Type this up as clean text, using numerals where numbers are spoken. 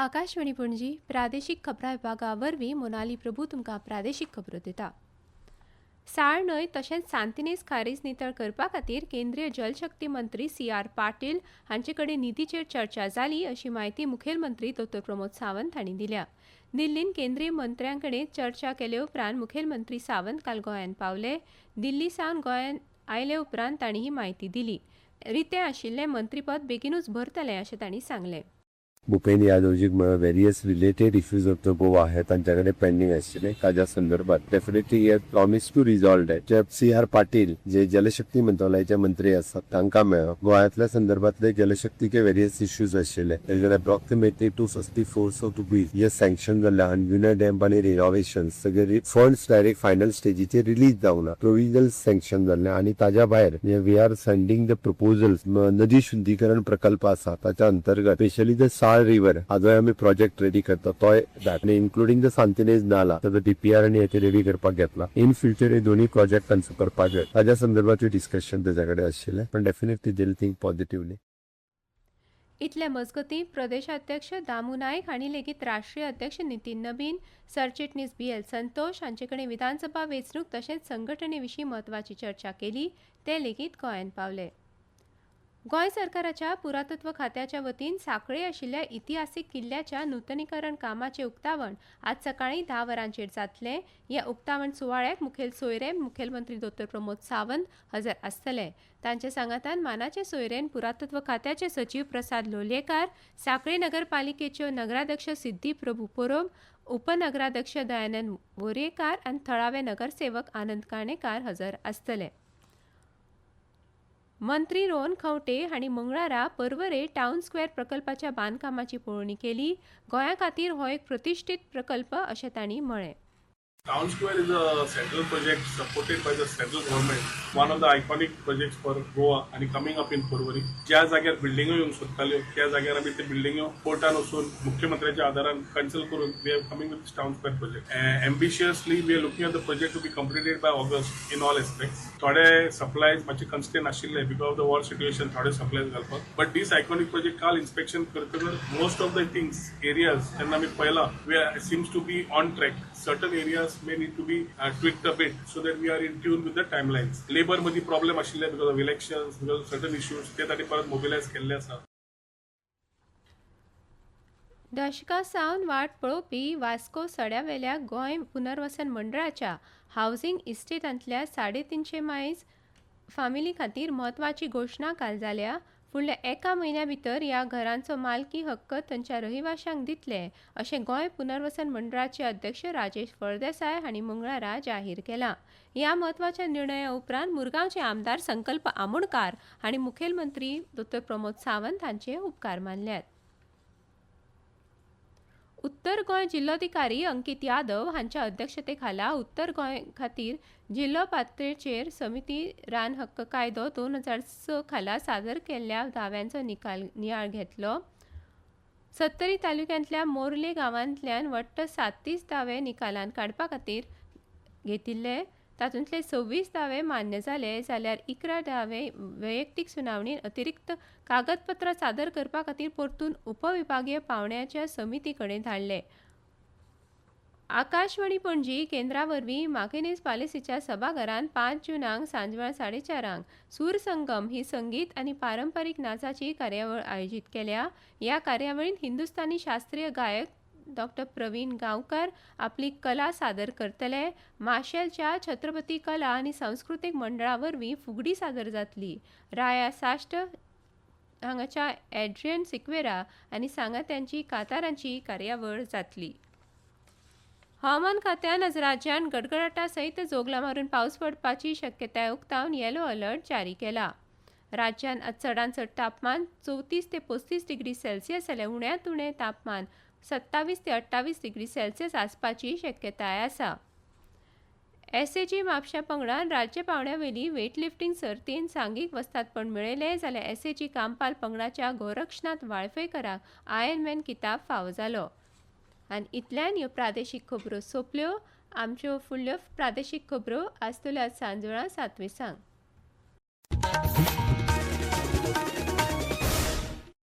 आकाशवाणी पणजी प्रादेशीक खबरां विभागा वरवीं मोनाली प्रभू तुमकां प्रादेशीक खबरो दिता. साळ न्हंय तशेंच सांतिनेज खारीज नितळ करपा खातीर केंद्रीय जलशक्ती मंत्री CR पाटील हांचे कडेन निधीचेर चर्चा जाली अशी माहिती मुखेलमंत्री डॉ. प्रमोद सावंत हांणी दिल्या. दिल्लीन केंद्रीय मंत्र्यां कडेन चर्चा केले उपरांत मुखेलमंत्री सावंत काल गोंयांत पावले. दिल्ली सावन गोंयांत आयले उपरांत तांणी ही माहिती दिली. रितें आशिल्लें मंत्रीपद बेगीनूच भरतलें अशें तांणी सांगलें. भूपेन यादवजीक various related issues of the Goa हे तांच्याकडे पेंडिंग आशिल्ले ताज्या संदर्भात डेफिनेटली हे प्रॉमिस टू रिझॉल्व डेट. जे CR पाटील जे जलशक्ती मंत्रालयाचे मंत्री आसात तांकां मेळ्ळो गोंयांतल्या संदर्भातले जलशक्तीचे वेरियस इश्यूज आशिल्ले तेजे अप्रॉक्सिमेटली 254 रुपीज हे सँक्शन जाल्ले आनी युनियन डॅम्प आनी रिनोव्हेशन सगळे फंड्स डायरेक्ट फायनल स्टेजीचेर रिलीज जावना. प्रोविजनल सँक्शन जाल्ले आनी ताज्या भायर we are sending the proposals नदी शुद्धीकरण प्रकल्प आसा ताच्या अंतर्गत स्पेशली द रिवर हाजो आमी प्रोजेक्ट रेडी करता तो इन्क्लुडिंग द सांतिनेज नाला ताजो DPR आनी हेचे रेडी करपाक घेतला. इन फ्युचर हे दोन्ही प्रोजेक्ट कन्सिडर करपाक जाय ताज्या संदर्भात डिस्कशन ताजे कडेन आशिल्लें पण definitely they will think positively. इतले मजगतीं प्रदेशाध्यक्ष दामू नायक हांणी लेगीत राष्ट्रीय अध्यक्ष नितीन नबीन, सरचिटणीस BL संतोष हांचे कडेन विधानसभा वेंचणूक तशेंच संघटने विशीं म्हत्वाची चर्चा केली. ते लेगीत गोंयांत पावले. गोंय सरकाराच्या पुरातत्व खात्याच्या वतीन सांखळे आशिल्ल्या इतिहासीक किल्ल्याच्या नूतनीकरण कामाचें उक्तावण आज सकाळीं 10 वरांचेर जातलें. ह्या उक्तावण सुवाळ्याक मुखेल सोयरे मुखेलमंत्री डॉ. प्रमोद सावंत हजर आसतले. तांचे सांगातान मानाचे सोयरेन पुरातत्व खात्याचे सचिव प्रसाद लोलयेकार, सांखळे नगरपालिकेच्यो नगराध्यक्ष सिद्धी प्रभू पोरोम, उपनगराध्यक्ष दयानंद वोरयेकार आनी थळावे नगरसेवक आनंद काणेकार हजर आसतले. मंत्री रोहन खंवटे हांणी मंगळारा पर्वरे टावन स्क्वेअर प्रकल्पाच्या बांदकामाची पळोवणी केली. गोंया खातीर हो एक प्रतिश्ठीत प्रकल्प अशें तांणी म्हळें. Town Square is a central project supported by the central government, one of the iconic projects for Goa and coming up in Porvorim. ज्या जाग्यार बिल्डिंगो येवंक सोदताल्यो त्या जाग्यार आमी ते बिल्डिंगो कोर्टान वचून मुख्यमंत्र्याच्या आदारान कॅन्सल करून we are coming with town square project. Ambitiously we are looking at the project to be completed by August in all aspects. थोडे सप्लायज मातशे कन्स्टेंट आशिल्ले because of the war situation थोडे सप्लायज घालपाक. But this iconic project काल inspection करतना most of the things areas जेन्ना आमी पळयला we seems to be on track. Certain areas may need to be tweaked a bit so that we are in tune with the timelines. Labor मध्ये problem आशिल्ले because of elections, because of certain issues ते ताणी परत mobilize केल्ले आसा. दशका सावन वाट पळोवपी वास्को सड्यावेल्या गोंय पुनर्वसन मंडळाच्या हावसिंग इस्टेटांतल्या 350 मायज फामिली खातीर म्हत्वाची घोशणा काल जाल्या. फुडल्या एका म्हयन्या भितर ह्या घरांचो मालकी हक्क तांच्या रहिवाशांक दितले अशें गोंय पुनर्वसन मंडळाचे अध्यक्ष राजेश फळदेसाय हांणी मंगळारा जाहीर केलां. ह्या म्हत्वाच्या निर्णया उपरांत मुरगांवचे आमदार संकल्प आमोणकार हांणी मुखेलमंत्री डॉ. प्रमोद सावंत हांचे उपकार मानल्यात. उत्तर गोंय जिल्लोधिकारी अंकीत यादव हांच्या अध्यक्षतेखाला उत्तर गोंय खातीर जिल्लो पातळीचेर समिती रान हक्क कायदो 2006 खाला सादर केल्ल्या दाव्यांचो नियाळ घेतलो. 70 तालुक्यांतल्या मोर्ले गांवांतल्यान वट्ट 37 दावे निकालान काडपा खातीर घेतिल्ले. तातूंतले 26 दावे मान्य जाले जाल्यार 11 दावे वैयक्तीक सुनावणीन अतिरिक्त कागदपत्रां सादर करपा खातीर परतून उपविभागीय पावण्याच्या समिती कडेन धाडले. आकाशवाणी पणजी केंद्रा वरवीं माकेनेज पॅलेसीच्या सभाघरांत 5 जूनाक सांजवेळा 4:30 सूर संगम ही संगीत आनी पारंपारीक नाचाची कार्यावळ आयोजीत केल्या. ह्या कार्यावळींत हिंदुस्थानी शास्त्रीय गायक डॉ. प्रवीण गांवकर आपली कला सादर करतले. माशेलच्या छत्रपती कला आनी सांस्कृतीक मंडळा वरवीं फुगडी सादर जातली. राया साश्ट हांगाच्या एड्रियन सिक्वेरा आनी सांगात्यांची कांतारांची कार्यावळ जातली. हवामान खात्यान आज राज्यात गडगडाटा सयत जोगला मारून पावस पडपाची शक्यताय उक्तावन येलो अलर्ट जारी केला. राज्यात आज चडांत चड तापमान 34 ते 35 डिग्री सेल्सियस जाल्यार उण्यांत उणें तापमान 27 ते 28 डिग्री सेल्सियस आसपाची शक्यताय आसा. SAG म्हापश्या पंगडान राज्य पावंड्यावेली वेट लिफ्टिंग सर्तीन सांघीक वस्तादपण मेळयले जाल्यार SAG कांपाल पंगडाच्या गोरक्षनाथ वाळफेकराक आयर्नमॅन किताब फावो जालो. आनी इतल्यान ह्यो प्रादेशीक खबरो सोंपल्यो. आमच्यो फुडल्यो प्रादेशीक खबरो आसतल्यो आज सांजवेळा 7:20.